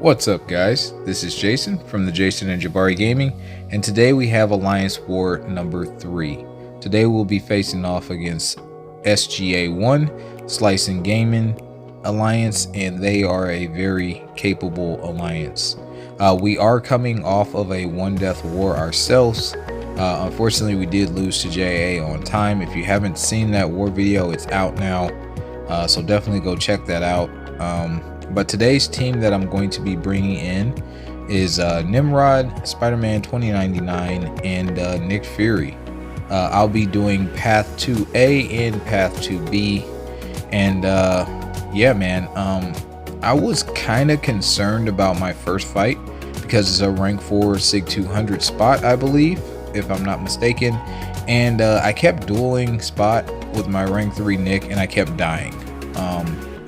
What's up, guys? This is Jason from the Jason&Jabari Gaming, and today we have Alliance War number 3. Today we'll be facing off against SGA-1, Slice and Gaming Alliance, and they are a very capable alliance. We are coming off of a one-death war ourselves. Unfortunately, we did lose to JA on time. If you haven't seen that war video, it's out now, so definitely go check that out. But today's team that I'm going to be bringing in is Nimrod, Spider-Man 2099, and Nick Fury. I'll be doing Path 2A and Path 2B. And yeah, man, I was kind of concerned about my first fight because it's a rank 4 SIG 200 spot, I believe, if I'm not mistaken. And I kept dueling spot with my rank 3 Nick, and I kept dying.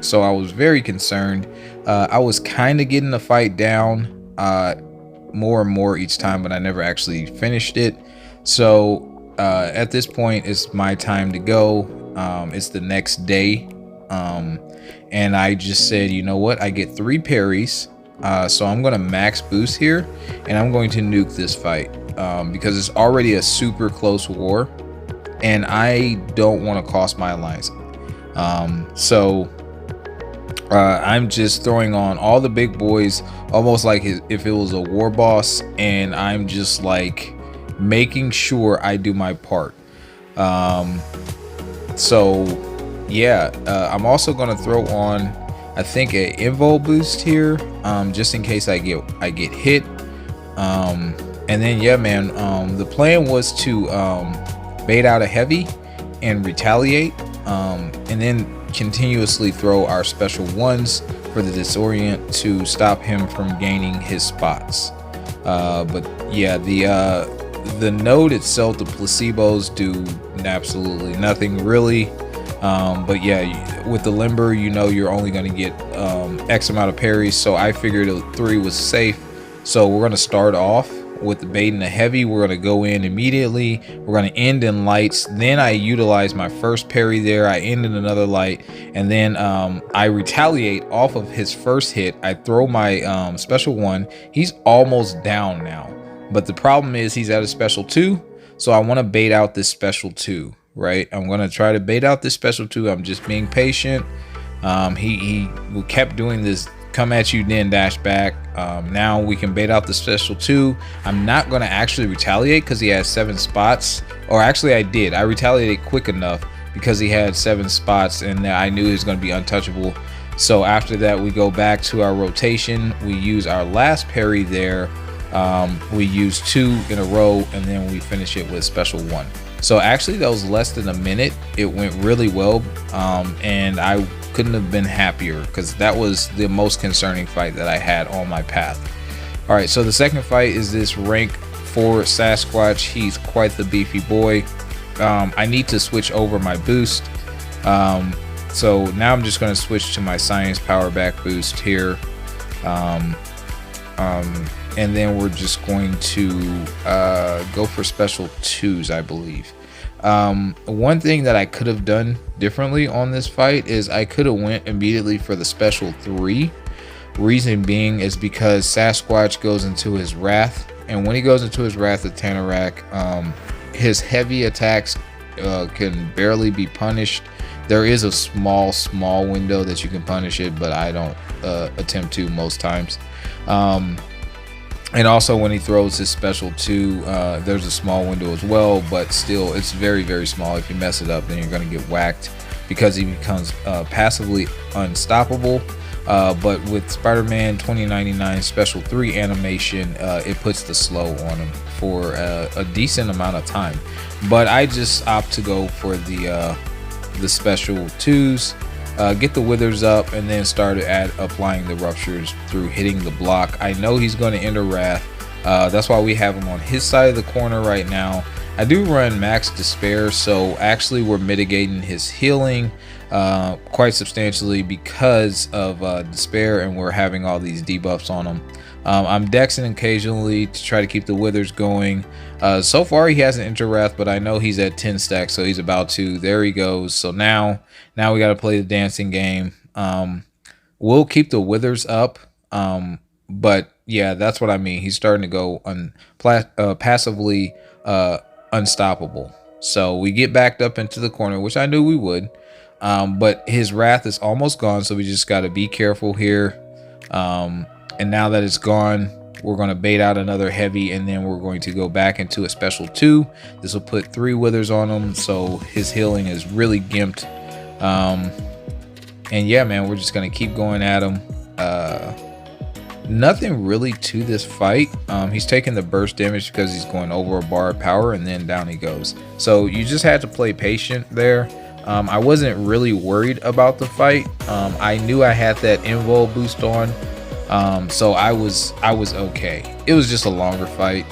So I was very concerned. I was kind of getting the fight down more and more each time, but I never actually finished it. So at this point, it's my time to go. It's the next day. And I just said, you know what? I get 3 parries. So I'm going to max boost here, and I'm going to nuke this fight because it's already a super close war, and I don't want to cost my alliance. I'm just throwing on all the big boys, almost like if it was a war boss, and I'm just like making sure I do my part. So yeah, I'm also gonna throw on, I think, a invo boost here, just in case I get hit. And then yeah, man, the plan was to bait out a heavy and retaliate, and then continuously throw our special ones for the disorient to stop him from gaining his spots. But yeah, the node itself, the placebos do absolutely nothing really. But yeah, with the limber, you know, you're only going to get X amount of parries, so I figured a 3 was safe. So we're going to start off with the bait and the heavy. We're going to go in immediately. We're going to end in lights. Then I utilize my first parry there. I end in another light, and then I retaliate off of his first hit. I throw my special one. He's almost down now, but the problem is he's at a special 2, so I want to bait out this special 2, right? I'm going to try to bait out this special 2. I'm just being patient. He kept doing this come at you then dash back. Now we can bait out the special 2. I'm not going to actually retaliate because he has 7 spots, or actually I did. I retaliated quick enough because he had 7 spots, and I knew he was going to be untouchable. So after that, we go back to our rotation. We use our last parry there. We use 2 in a row, and then we finish it with special 1. So actually that was less than a minute. It went really well, and I couldn't have been happier because that was the most concerning fight that I had on my path. All right, so the second fight is this rank 4 Sasquatch. He's quite the beefy boy. I need to switch over my boost. So now I'm just going to switch to my science power back boost here. And then we're just going to go for special 2s, I believe. One thing that I could have done differently on this fight is I could have went immediately for the special 3. Reason being is because Sasquatch goes into his wrath, and when he goes into his wrath of Tanarak, his heavy attacks can barely be punished. There is a small window that you can punish it, but I don't attempt to most times. And also when he throws his special 2, there's a small window as well, but still it's very small. If you mess it up, then you're going to get whacked because he becomes passively unstoppable. But with Spider-Man 2099 special 3 animation, it puts the slow on him for a decent amount of time. But I just opt to go for the special 2s. Get the withers up, and then start applying the ruptures through hitting the block. I know he's going to enter wrath. That's why we have him on his side of the corner right now. I do run max despair, so actually we're mitigating his healing quite substantially because of despair, and we're having all these debuffs on him. I'm dexing occasionally to try to keep the withers going. So far he hasn't entered wrath, but I know he's at 10 stacks, so he's about to. There he goes. So now we got to play the dancing game. We'll keep the withers up. But yeah, that's what I mean. He's starting to go passively unstoppable. So we get backed up into the corner, which I knew we would. But his wrath is almost gone, so we just got to be careful here. And now that it's gone, we're going to bait out another heavy, and then we're going to go back into a special 2. This will put 3 withers on him, so his healing is really gimped. And yeah, man, we're just going to keep going at him. Nothing really to this fight. He's taking the burst damage because he's going over a bar of power, and then down he goes. So you just had to play patient there. I wasn't really worried about the fight. I knew I had that invul boost on, so I was okay. It was just a longer fight,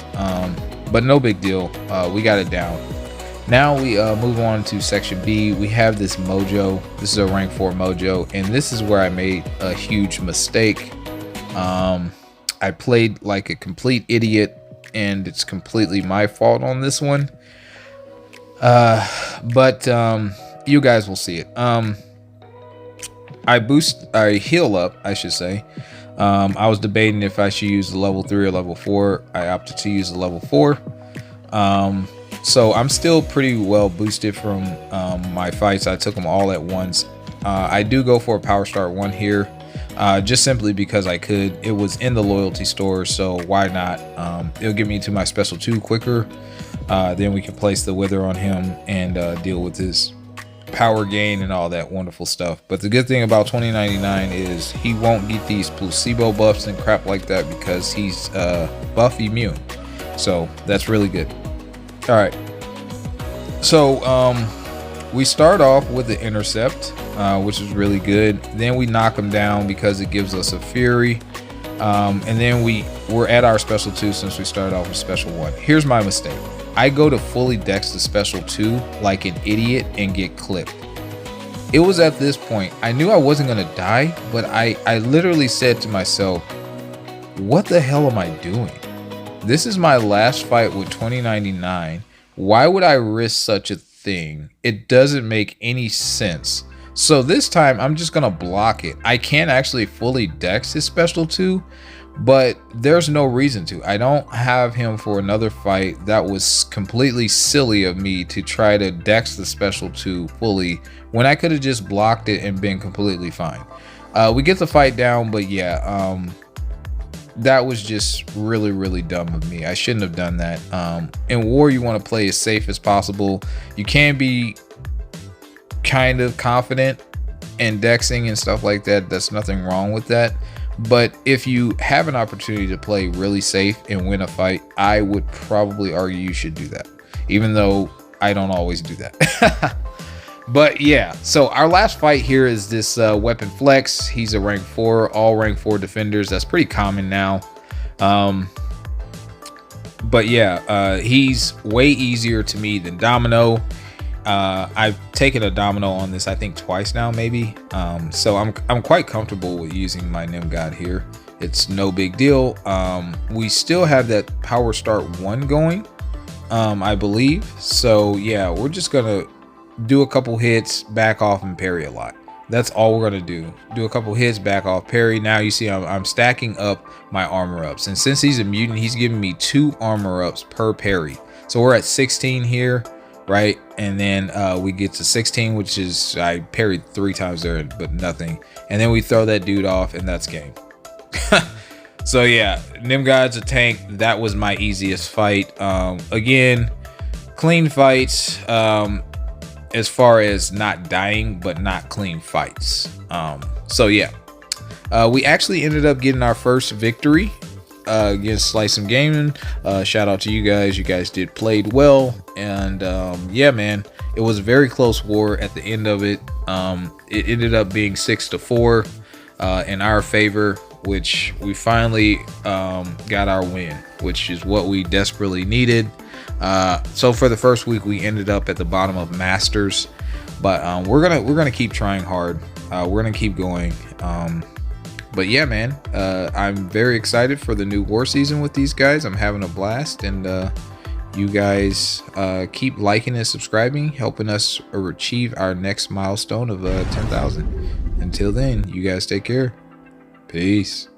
but no big deal. We got it down. Now we move on to section B. We have this mojo. This is a rank 4 mojo, and this is where I made a huge mistake. I played like a complete idiot, and it's completely my fault on this one. But you guys will see it. I heal up, I should say. I was debating if I should use the level 3 or level 4. I opted to use the level 4. So I'm still pretty well boosted from my fights. I took them all at once. I do go for a power start 1 here. Just simply because I could. It was in the loyalty store, so why not? It'll get me to my special 2 quicker. Then we can place the wither on him and deal with his power gain and all that wonderful stuff. But the good thing about 2099 is he won't get these placebo buffs and crap like that because he's buff immune. So that's really good. All right. So we start off with the intercept, which is really good. Then we knock him down because it gives us a fury. And then we're at our special 2 since we started off with special 1. Here's my mistake. I go to fully dex the special 2 like an idiot and get clipped. It was at this point, I knew I wasn't going to die, but I literally said to myself, what the hell am I doing? This is my last fight with 2099. Why would I risk such a thing? It doesn't make any sense. So this time I'm just gonna block it. I can't actually fully dex his special 2, but there's no reason to. I don't have him for another fight. That was completely silly of me to try to dex the special 2 fully when I could have just blocked it and been completely fine. We get the fight down, but yeah, that was just really dumb of me. I shouldn't have done that. In war, you want to play as safe as possible. You can be kind of confident in dexing and stuff like that. There's nothing wrong with that. But if you have an opportunity to play really safe and win a fight, I would probably argue you should do that, even though I don't always do that. But yeah, so our last fight here is this weapon flex. He's a rank 4, all rank 4 defenders. That's pretty common now. But yeah, he's way easier to me than Domino. I've taken a Domino on this, I think twice now, maybe. So I'm quite comfortable with using my Nim God here. It's no big deal. We still have that power start 1 going, I believe. So yeah, we're just gonna do a couple hits, back off, and parry a lot. That's all we're gonna do. Do a couple hits, back off, parry. Now you see I'm stacking up my armor ups, and since he's a mutant, he's giving me 2 armor ups per parry. So we're at 16 here, right? And then we get to 16, which is, I parried 3 times there, but nothing. And then we throw that dude off, and that's game. So yeah, Nim God's a tank. That was my easiest fight. Again, clean fights. As far as not dying, but not clean fights. So yeah, we actually ended up getting our first victory against Slice and Gaming. Shout out to you guys. You guys played well, and yeah, man, it was a very close war at the end of it. It ended up being 6-4 in our favor, which we finally got our win, which is what we desperately needed. So for the first week, we ended up at the bottom of Masters, but we're gonna keep trying hard. We're gonna keep going. But yeah, man, I'm very excited for the new war season with these guys. I'm having a blast, and you guys keep liking and subscribing, helping us achieve our next milestone of 10,000. Until then, you guys take care. Peace.